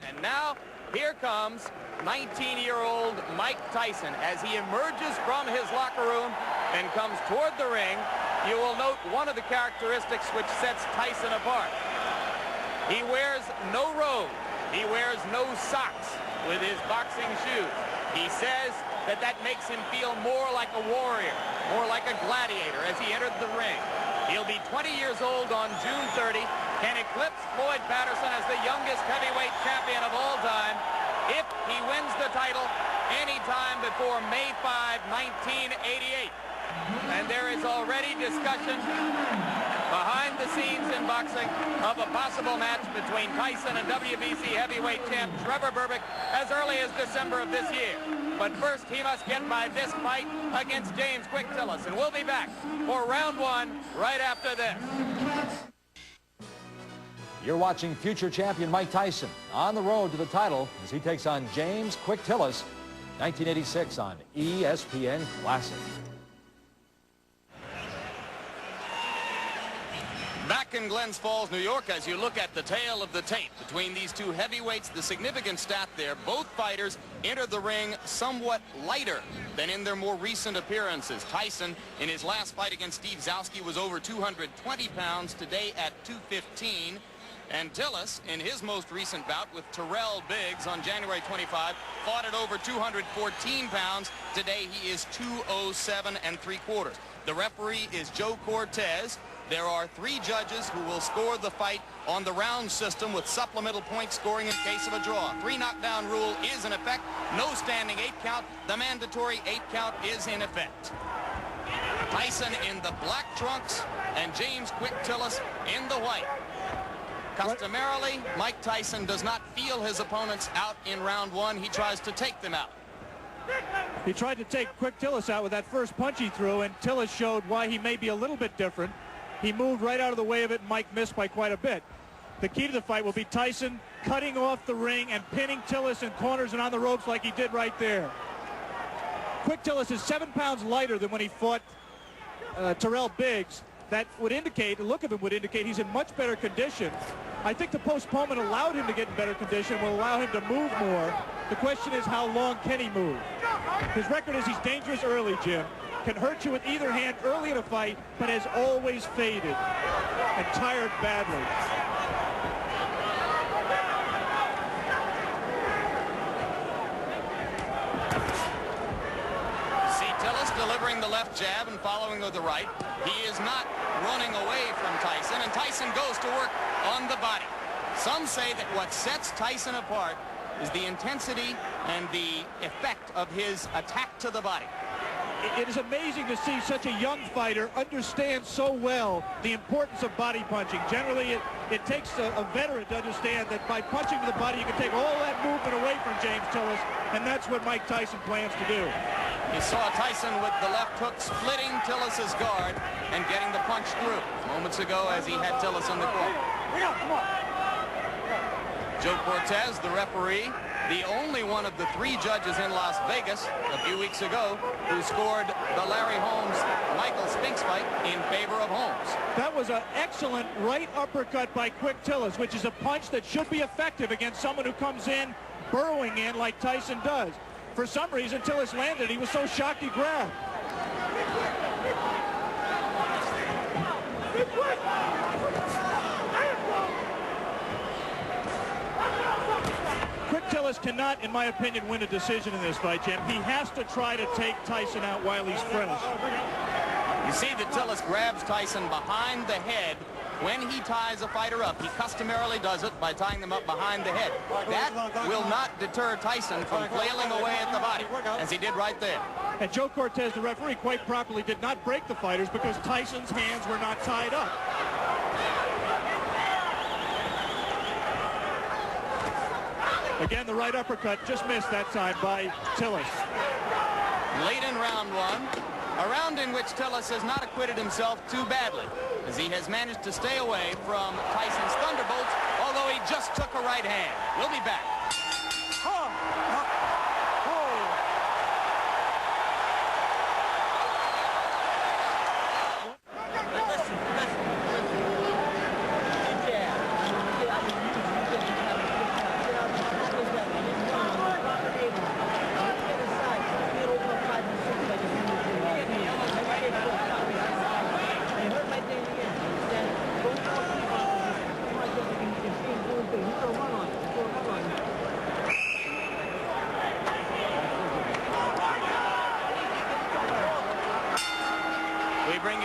And now, here comes 19-year-old Mike Tyson as he emerges from his locker room and comes toward the ring. You will note one of the characteristics which sets Tyson apart. He wears no robe. He wears no socks with his boxing shoes. He says that that makes him feel more like a warrior, more like a gladiator as he entered the ring. He'll be 20 years old on June 30, can eclipse Floyd Patterson as the youngest heavyweight champion of all time if he wins the title anytime before May 5, 1988. And there is already discussion behind the scenes in boxing of a possible match between Tyson and WBC heavyweight champ Trevor Berbick as early as December of this year. But first, he must get by this fight against James Quick Tillis. And we'll be back for round one right after this. You're watching future champion Mike Tyson on the road to the title as he takes on James Quick Tillis, 1986 on ESPN Classic. Back in Glens Falls, New York, as you look at the tale of the tape between these two heavyweights, the significant stat there, both fighters entered the ring somewhat lighter than in their more recent appearances. Tyson, in his last fight against Steve Zowski, was over 220 pounds, today at 215. And Tillis, in his most recent bout with Terrell Biggs on January 25, fought at over 214 pounds. Today he is 207 3/4. The referee is Joe Cortez. There are 3 judges who will score the fight on the round system with supplemental point scoring in case of a draw. 3 knockdown rule is in effect. No standing 8 count. The mandatory 8 count is in effect. Tyson in the black trunks and James Quick Tillis in the white. Customarily, Mike Tyson does not feel his opponents out in round one. He tries to take them out. He tried to take Quick Tillis out with that first punch he threw, and Tillis showed why he may be a little bit different. He moved right out of the way of it, and Mike missed by quite a bit. The key to the fight will be Tyson cutting off the ring and pinning Tillis in corners and on the ropes like he did right there. Quick Tillis is 7 pounds lighter than when he fought Terrell Biggs. That would indicate, the look of him would indicate he's in much better condition. I think the postponement allowed him to get in better condition, will allow him to move more. The question is, how long can he move? His record is he's dangerous early, Jim. Can hurt you with either hand early in a fight, but has always faded and tired badly. See Tillis delivering the left jab and following with the right. He is not running away from Tyson, and Tyson goes to work on the body. Some say that what sets Tyson apart is the intensity and the effect of his attack to the body. It is amazing to see such a young fighter understand so well the importance of body punching. Generally, it takes a veteran to understand that by punching to the body, you can take all that movement away from James Tillis, and that's what Mike Tyson plans to do. You saw Tyson with the left hook splitting Tillis's guard and getting the punch through moments ago as he had Tillis in the corner. Joe Cortez, the referee, the only one of the 3 judges in Las Vegas a few weeks ago who scored the Larry Holmes-Michael Spinks fight in favor of Holmes. That was an excellent right uppercut by Quick Tillis, which is a punch that should be effective against someone who comes in burrowing in like Tyson does. For some reason, Tillis landed. He was so shocked he grabbed. Quick Tillis cannot, in my opinion, win a decision in this fight, Jim. He has to try to take Tyson out while he's fresh. You see that Tillis grabs Tyson behind the head when he ties a fighter up. He customarily does it by tying them up behind the head. That will not deter Tyson from flailing away at the body, as he did right there. And Joe Cortez, the referee, quite properly did not break the fighters because Tyson's hands were not tied up. Again, the right uppercut just missed that time by Tillis. Late in round one, a round in which Tillis has not acquitted himself too badly, as he has managed to stay away from Tyson's thunderbolts, although he just took a right hand. We'll be back.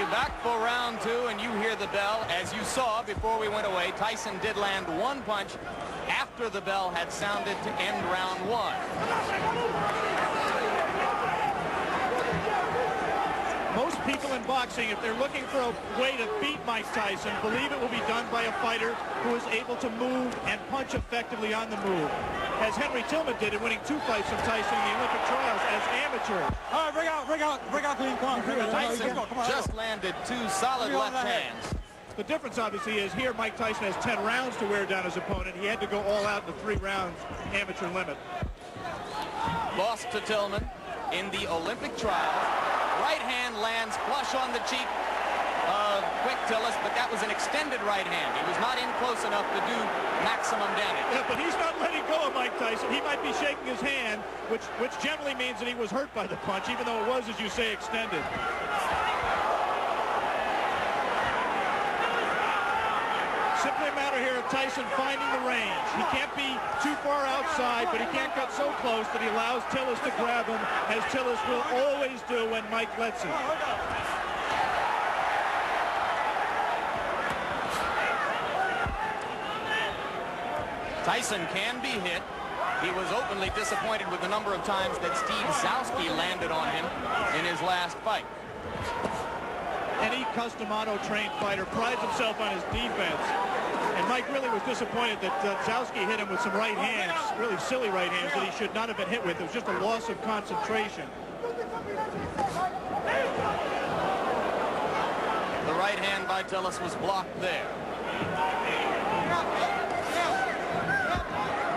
you back for round two, and you hear the bell. As you saw before we went away, Tyson did land one punch after the bell had sounded to end round one. Most people in boxing, if they're looking for a way to beat Mike Tyson, believe it will be done by a fighter who is able to move and punch effectively on the move, as Henry Tillman did in winning 2 fights from Tyson in the Olympic trials as amateur. All right, bring out clean corner. Tyson just landed 2 solid left hands. The difference, obviously, is here Mike Tyson has 10 rounds to wear down his opponent. He had to go all out in the 3 rounds amateur limit. Lost to Tillman in the Olympic trials. Right hand lands flush on the cheek of Quick Tillis, but that was an extended right hand. He was not in close enough to do maximum damage. Yeah, but he's not letting go of Mike Tyson. He might be shaking his hand, which generally means that he was hurt by the punch, even though it was, as you say, extended. Simply a matter here of Tyson finding the range. He can't be too far outside, but he can't cut so close that he allows Tillis to grab him, as Tillis will always do when Mike lets him. Tyson can be hit. He was openly disappointed with the number of times that Steve Zowski landed on him in his last fight. Any custom auto-trained fighter prides himself on his defense. And Mike really was disappointed that Zowski hit him with some right hands, really silly right hands that he should not have been hit with. It was just a loss of concentration. The right hand by Tillis was blocked there.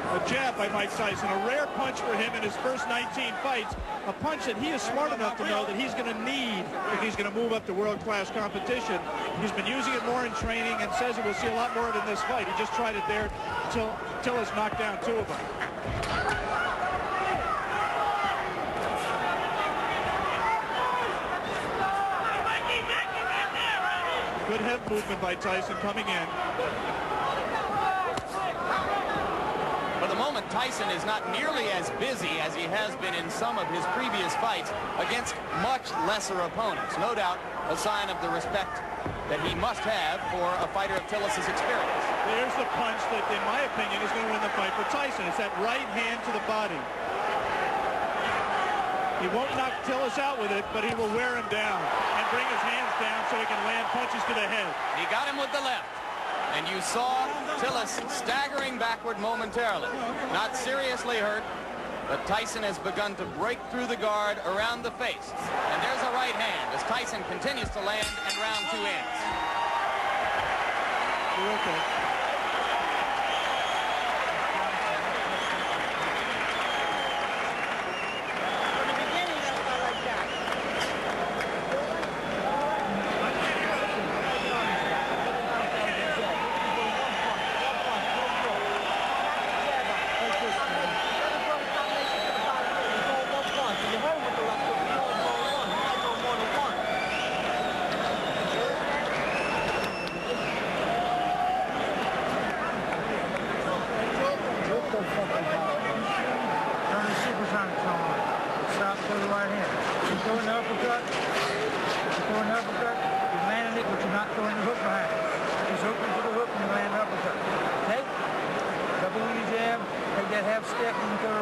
A jab by Mike Tyson, a rare punch for him in his first 19 fights. A punch that he is smart enough to know that he's going to need if he's going to move up to world-class competition. He's been using it more in training and says we'll see a lot more of it in this fight. He just tried it there until Tillis knocked down 2 of them. Good head movement by Tyson coming in. For the moment, Tyson is not nearly as busy as he has been in some of his previous fights against much lesser opponents. No doubt a sign of the respect that he must have for a fighter of Tillis' experience. There's the punch that, in my opinion, is going to win the fight for Tyson. It's that right hand to the body. He won't knock Tillis out with it, but he will wear him down and bring his hands down so he can land punches to the head. He got him with the left. And you saw Tillis staggering backward momentarily. Not seriously hurt, but Tyson has begun to break through the guard around the face. And there's a right hand as Tyson continues to land and round 2 ends. Okay. Step and go